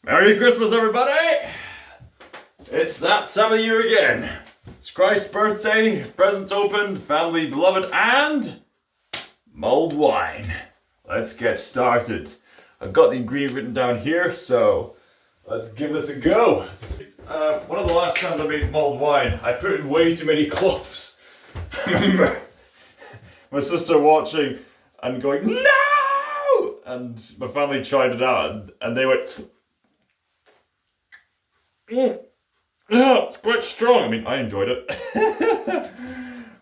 Merry Christmas, everybody! It's that time of year again. It's Christ's birthday, presents opened, family beloved, and mulled wine. Let's get started. I've got the ingredient written down here, so let's give this a go. One of the last times I made mulled wine, I put in way too many cloves. I remember my sister watching and going, "No!" And my family tried it out, and they went, "Yeah, it's quite strong." I mean, I enjoyed it.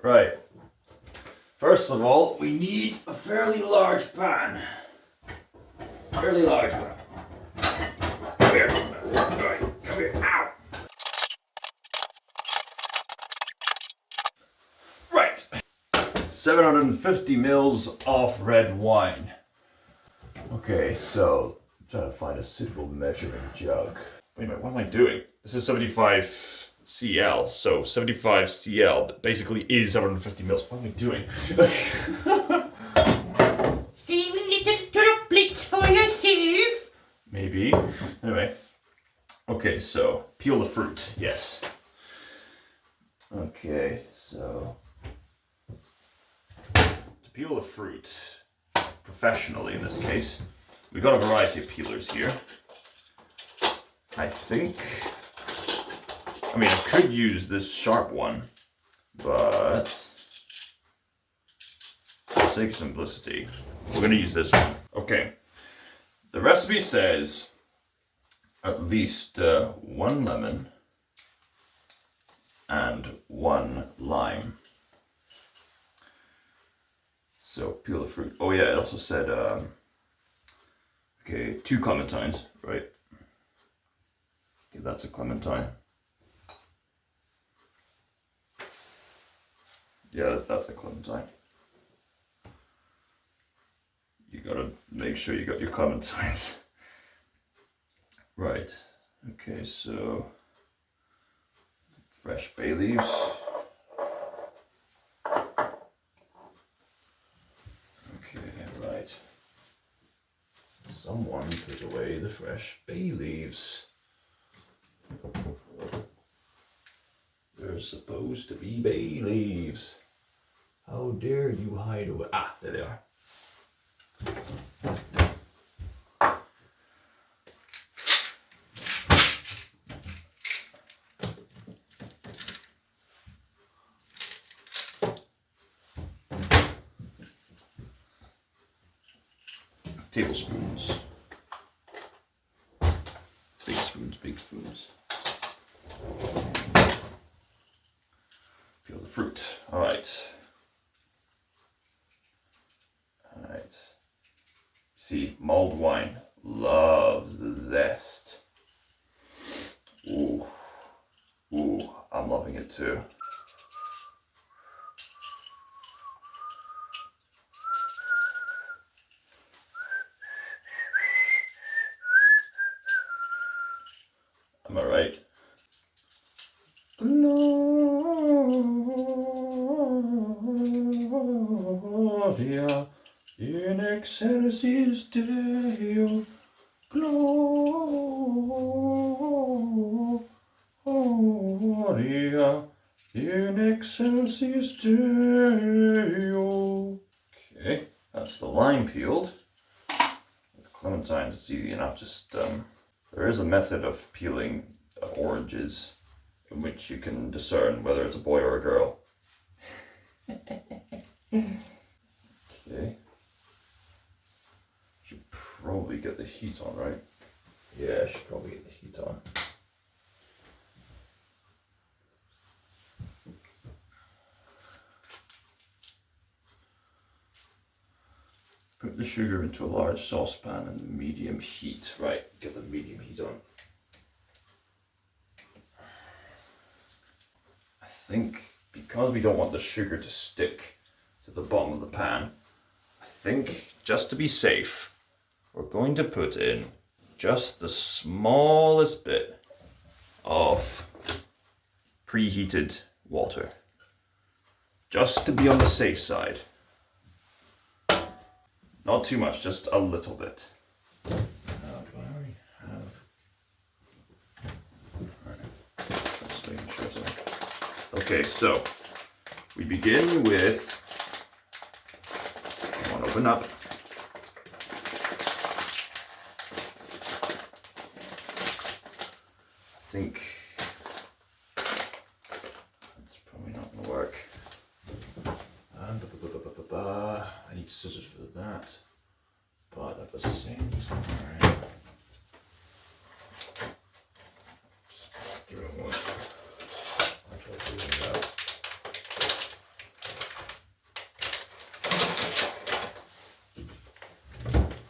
Right. First of all, we need a fairly large pan. Fairly large one. Come here. Right, come here. Ow! Right. 750 mils of red wine. Okay, so I'm trying to find a suitable measuring jug. Wait a minute, what am I doing? This is 75 cl, so 75 cl basically is 750 mils. What am I doing? Saving little droplets for yourself. Maybe. Anyway. Okay, so peel the fruit, yes. Okay, so to peel the fruit professionally in this case, we've got a variety of peelers here. I think, I mean, I could use this sharp one, but for the sake of simplicity, we're going to use this one. Okay, the recipe says at least 1 lemon and 1 lime. So peel the fruit. Oh yeah, it also said, okay, 2 clementines, right? Okay, that's a clementine. Yeah, that's a clementine. You gotta make sure you got your clementines. Right. Okay, so fresh bay leaves. Okay, right. Someone put away the fresh bay leaves. There's supposed to be bay leaves. How dare you hide away? Ah, there they are. Tablespoons. Big spoons, big spoons. Peel the fruit. Alright. Alright. See, mulled wine loves the zest. Ooh. Ooh, I'm loving it too. Am I right? Gloria in excelsis Deo. Gloria in excelsis Deo. Okay, that's the lime peeled. With clementines, it's easy enough. Just there is a method of peeling oranges in which you can discern whether it's a boy or a girl. Okay. Should probably get the heat on, right? Yeah, I should probably get the heat on. Put the sugar into a large saucepan and medium heat. Right, get the medium heat on. I think because we don't want the sugar to stick to the bottom of the pan, I think just to be safe, we're going to put in just the smallest bit of preheated water. Just to be on the safe side. Not too much, just a little bit. Do I already have Okay, so we begin with, come on, open up. I think that's probably not going to work. I need scissors for that, but at the same time, just throw one. I'll try to do that.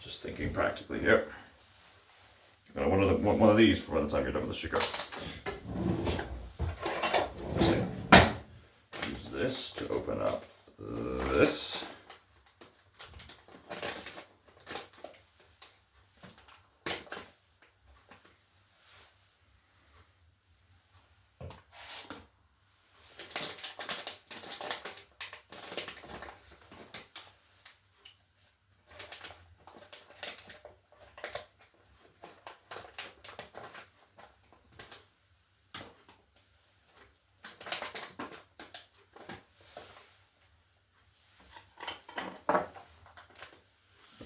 Just thinking practically here. One of these for by the time you're done with the sugar. Okay. Use this to open up this.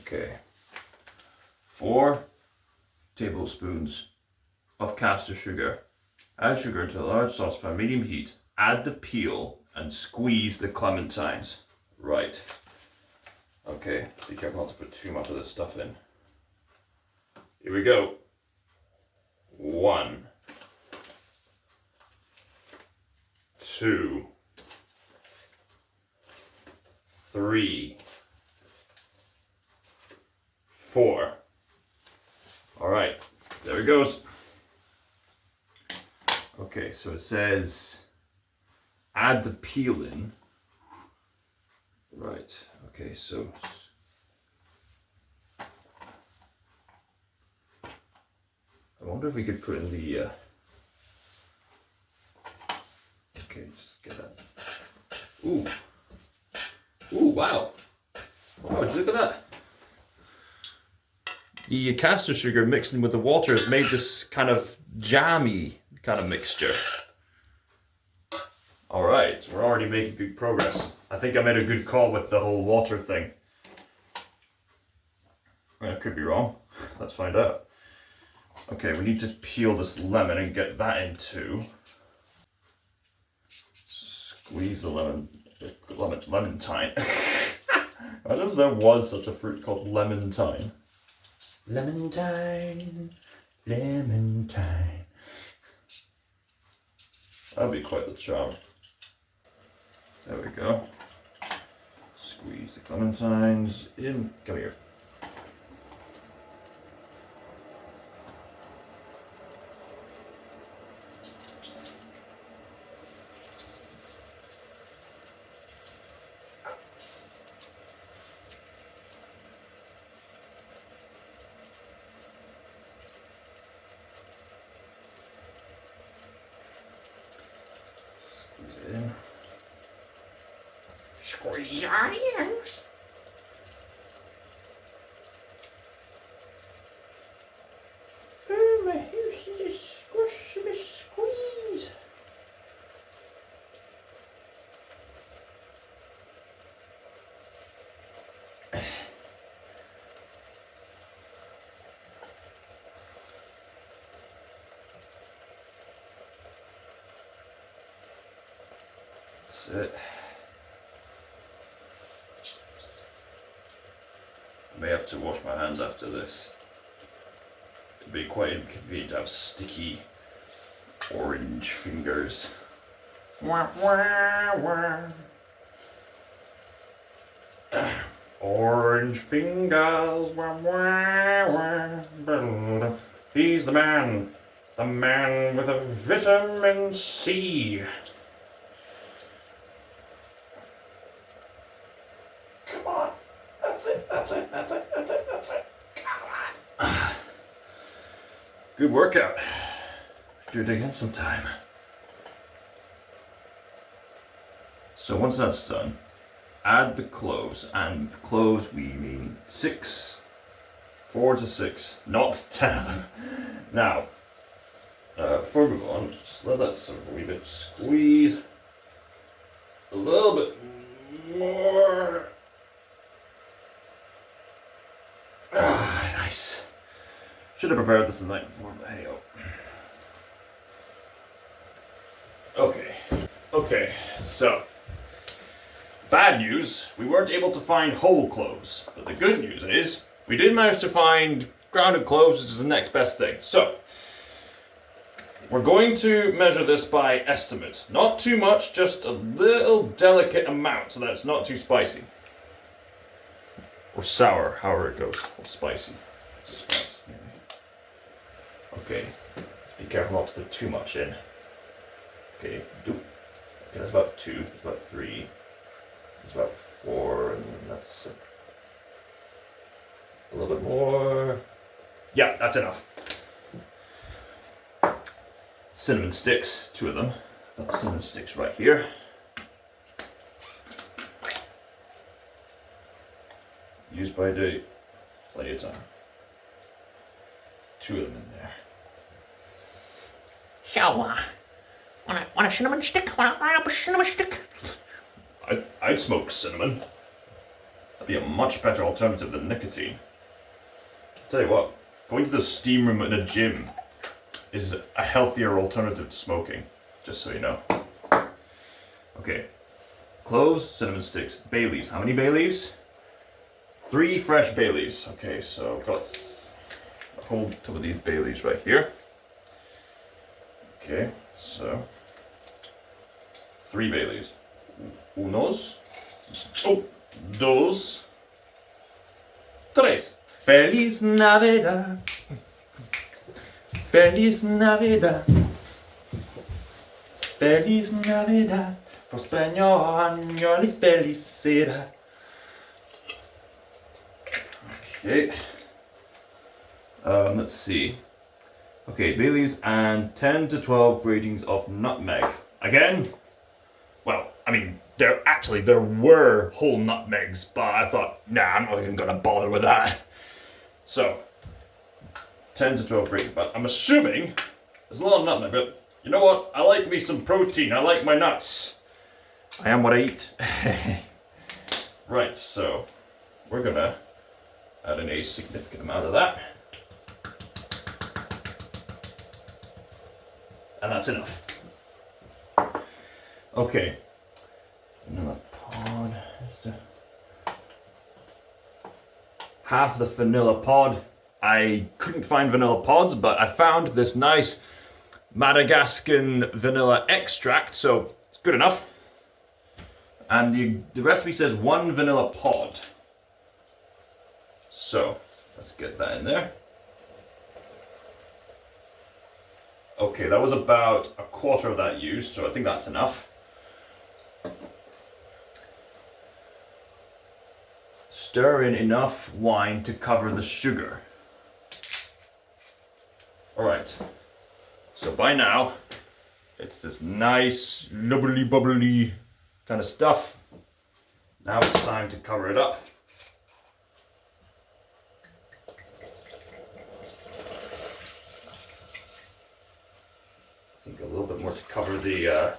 Okay, 4 tablespoons of caster sugar. Add sugar to a large saucepan, medium heat. Add the peel and squeeze the clementines. Right. Okay, be careful not to put too much of this stuff in. Here we go. 1, 2, 3, 4. All right, there it goes. Okay, so it says add the peel in. Right, okay, so I wonder if we could put in the okay, just get that. Ooh. Ooh, wow. Wow, look at that. The caster sugar mixed in with the water has made this kind of jammy kind of mixture. All right, so we're already making good progress. I think I made a good call with the whole water thing. I could be wrong. Let's find out. Okay, we need to peel this lemon and get that in too. Squeeze the lemon-tine. I don't know if there was such a fruit called lemon-tine. Lemon-tine, lemon-tine. That'll be quite the charm. There we go. Squeeze the clementines in. Come here. Squeeze it in. Squeeze on in. Oh, my house is a squish and a squeeze. That's it. I may have to wash my hands after this. It'd be quite inconvenient to have sticky orange fingers. Wah, wah, wah. Orange fingers. Wah, wah, wah. He's the man with a vitamin C. Come on, that's it. Come on. Good workout. Do it again sometime. So once that's done, add the cloves, and cloves we mean 6, 4 to 6, not 10 of them. Now, before we move on, just let that sort of a wee bit squeeze. a little bit more. Ah, nice. Should have prepared this the night before, but hey, oh. Okay, so bad news, we weren't able to find whole cloves, but the good news is we did manage to find grounded cloves, which is the next best thing. So we're going to measure this by estimate. Not too much, just a little delicate amount so that it's not too spicy. Or sour, however it goes. Or spicy. It's a spice, maybe. Okay, let's be careful not to put too much in. Okay, that's about 2, that's about 3, that's about 4, and that's a little bit more. Yeah, that's enough. Cinnamon sticks, 2 of them. Got cinnamon sticks right here. Used by date, plenty of time. 2 of them in there. So, want a cinnamon stick? Want to line up a cinnamon stick? I'd smoke cinnamon. That'd be a much better alternative than nicotine. I'll tell you what, going to the steam room in a gym is a healthier alternative to smoking, just so you know. Okay, cloves, cinnamon sticks, bay leaves. How many bay leaves? 3 fresh bay leaves. Okay, so I've got a whole tub of these bay leaves right here. Okay, so 3 bay leaves. Unos, dos, tres. Feliz Navidad. Feliz Navidad. Feliz Navidad. Prospero año di felicidad. Okay. Let's see. Okay, bay leaves and 10 to 12 gratings of nutmeg. Again, well, I mean, there were whole nutmegs, but I thought, nah, I'm not even gonna bother with that. So, 10 to 12 gratings, but I'm assuming there's a lot of nutmeg, but you know what? I like me some protein. I like my nuts. I am what I eat. Right, so we're gonna add in a significant amount of that. And that's enough. Okay. Vanilla pod. Half the vanilla pod. I couldn't find vanilla pods, but I found this nice Madagascan vanilla extract, so it's good enough. And the recipe says 1 vanilla pod. So, let's get that in there. Okay, that was about a quarter of that used, so I think that's enough. Stir in enough wine to cover the sugar. Alright, so by now, it's this nice, lubbly bubbly kind of stuff. Now it's time to cover it up. I think a little bit more to cover the,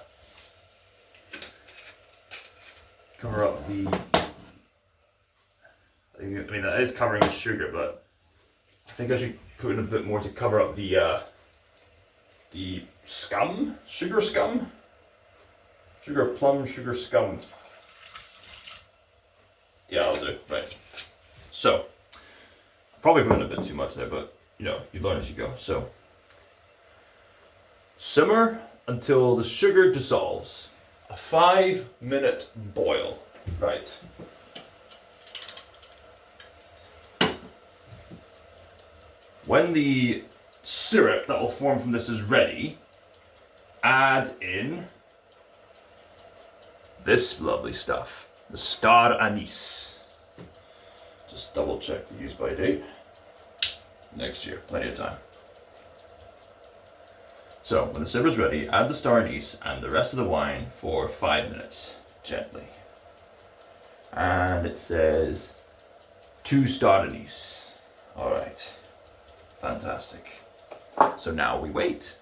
I mean that is covering the sugar, but I think I should put in a bit more to cover up the scum? Sugar scum? Sugar plum, sugar scum. Yeah, I'll do, right. So, probably put in a bit too much there, but you know, you learn as you go, so. Simmer until the sugar dissolves. A 5-minute boil. Right. When the syrup that will form from this is ready, add in this lovely stuff, the star anise. Just double check the use by date. Next year, plenty of time. So, when the syrup is ready, add the star anise and the rest of the wine for 5 minutes, gently. And it says 2 star anise. Alright, fantastic. So now we wait.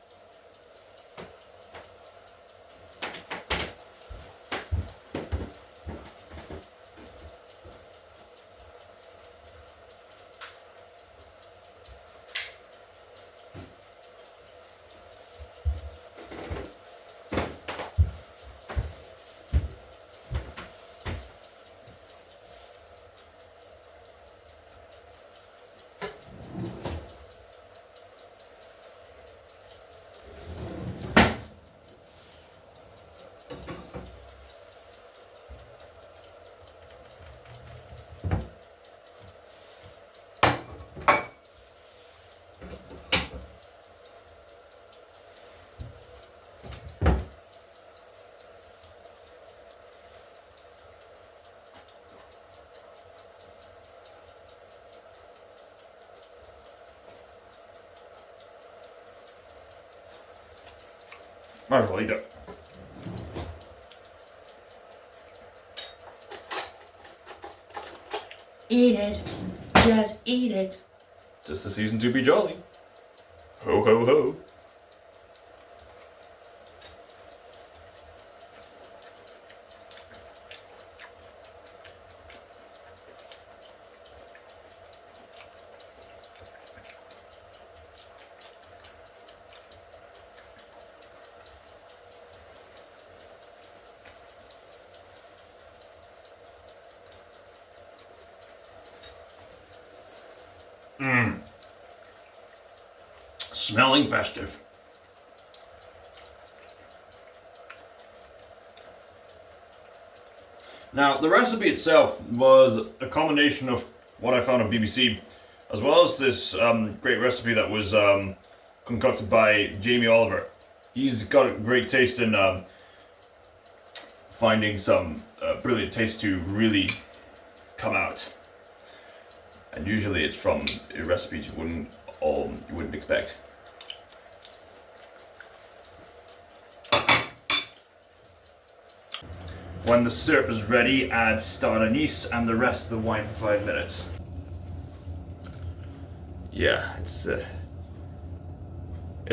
Might as well eat it. Eat it. Just eat it. Just the season to be jolly. Ho ho ho. Smelling festive. Now, the recipe itself was a combination of what I found on BBC, as well as this great recipe that was concocted by Jamie Oliver. He's got a great taste in finding some brilliant taste to really come out. And usually it's from recipes you wouldn't expect. When the syrup is ready, add star anise and the rest of the wine for 5 minutes. Yeah, it's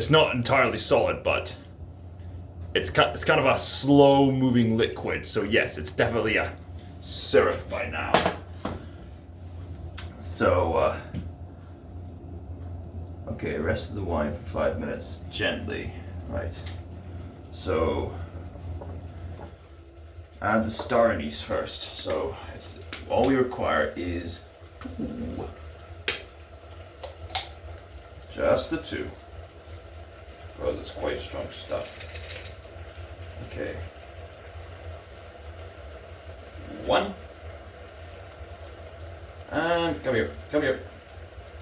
not entirely solid, but it's kind of a slow-moving liquid. So yes, it's definitely a syrup by now. So okay, rest of the wine for 5 minutes gently, right? So add the star anise first. So all we require is 2. Just the 2. Well, that's quite strong stuff. Okay. 1. And come here.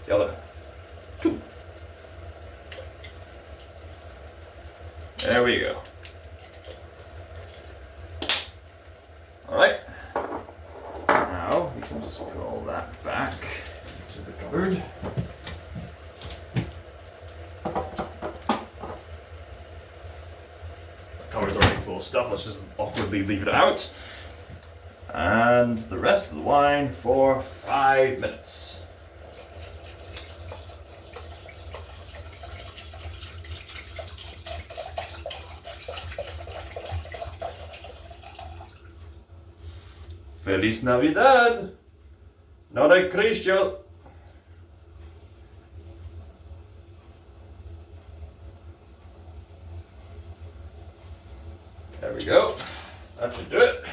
The other 2. There we go. Alright. Now we can just put all that back into the cupboard. The cupboard's already full of stuff, let's just awkwardly leave it out. And the rest of the wine for 5 minutes. Feliz Navidad! Macritchie! There we go. That should do it.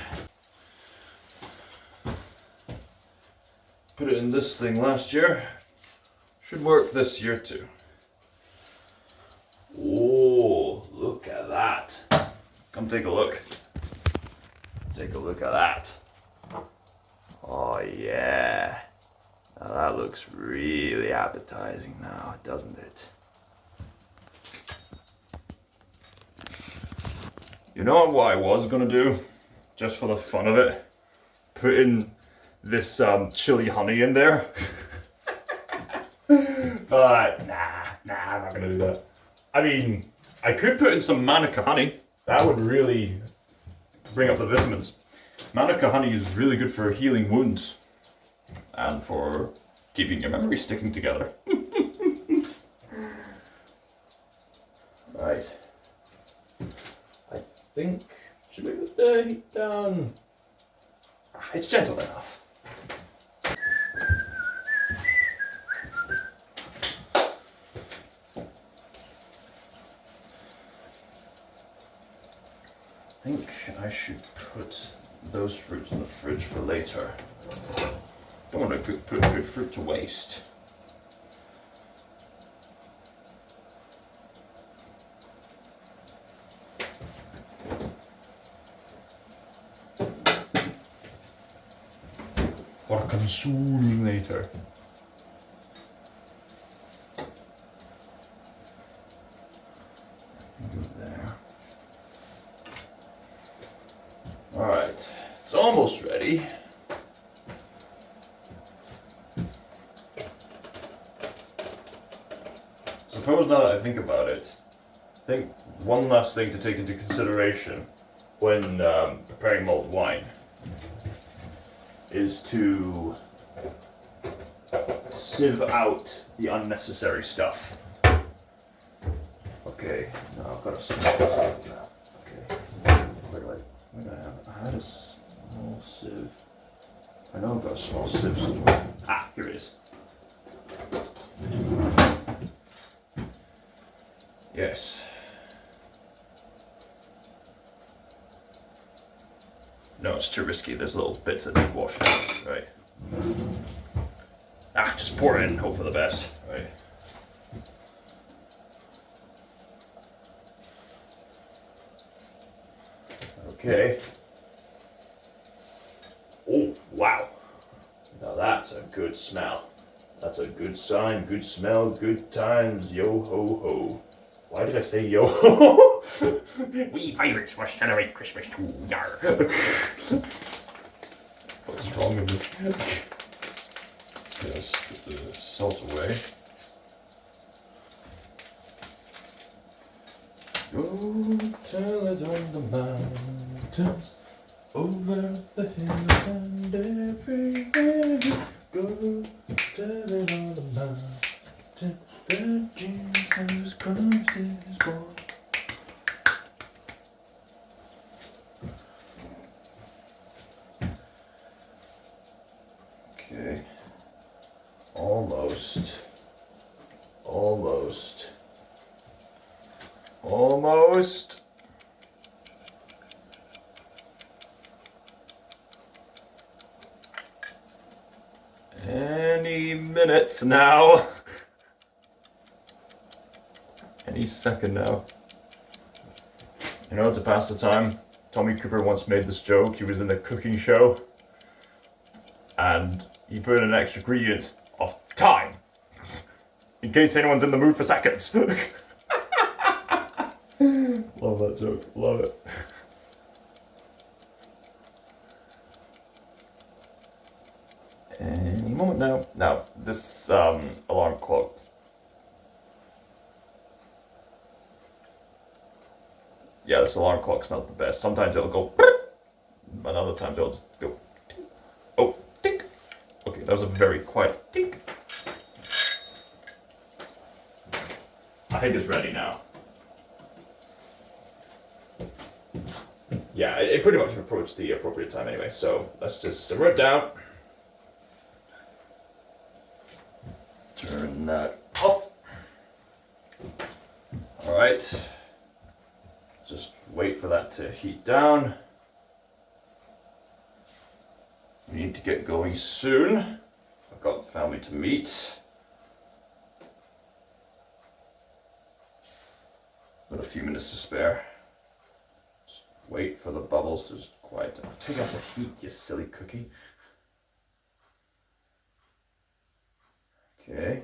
Put it in this thing last year. Should work this year too. Oh, look at that. Come take a look. Take a look at that. Oh yeah. Now that looks really appetizing now, doesn't it? You know what I was gonna do? Just for the fun of it? Put in this chili honey in there. But nah, I'm not gonna do that. I mean, I could put in some manuka honey. That would really bring up the vitamins. Manuka honey is really good for healing wounds and for keeping your memory sticking together. Right. I think, should we put the heat down? It's gentle enough. I think I should put those fruits in the fridge for later. Don't want to put good fruit to waste. For consuming later. There. Alright, it's almost ready. Suppose now that I think about it, I think one last thing to take into consideration when preparing mulled wine is to sieve out the unnecessary stuff. Okay, now I've got a small sieve now. Okay, where do I had a small sieve. I know I've got a small sieve somewhere. Ah, here it is. Yes. No, it's too risky. There's little bits that need washing out. Right. Ah, just pour it in, hope for the best. Right. Okay. Oh, wow. Now that's a good smell. That's a good sign, good smell, good times, yo ho ho. Why did I say yo ho ho? We pirates must celebrate Christmas too, yar. What's wrong with me? Let's put the salt away. Go tell it on the mountains, over the hills and everywhere. Go tell it on the mountains that Jesus Christ is born. Okay, almost. Any minute now. Any second now. You know, to pass the time, Tommy Cooper once made this joke. He was in a cooking show and he put in an extra ingredient of time in case anyone's in the mood for seconds. Love that joke, love it. Any moment now. Now, this alarm clock. Yeah, this alarm clock's not the best. Sometimes it'll go, and other times it'll just go, tink. Oh, tink. Okay, that was a very quiet tink. I think it's ready now. Yeah, it pretty much approached the appropriate time anyway, so let's just simmer it down. Turn that off. Alright. Just wait for that to heat down. We need to get going soon. I've got the family to meet. Got a few minutes to spare. Just wait for the bubbles to just quiet down. Take out the heat, you silly cookie. Okay.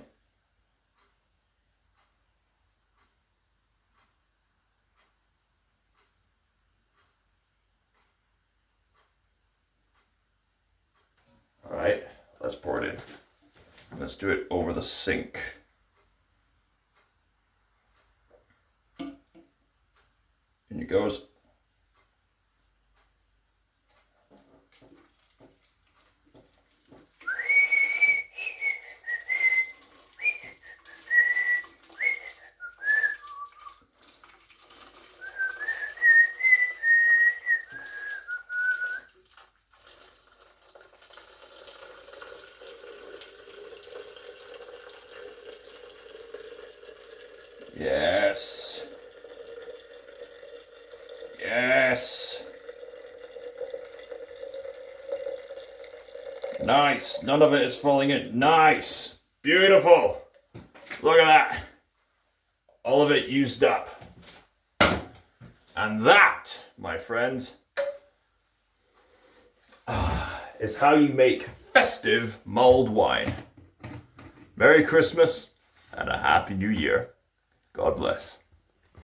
All right, let's pour it in. Let's do it over the sink. In it goes. Yes. Yes. Nice. None of it is falling in. Nice. Beautiful. Look at that. All of it used up. And that, my friends, is how you make festive mulled wine. Merry Christmas and a Happy New Year. God bless.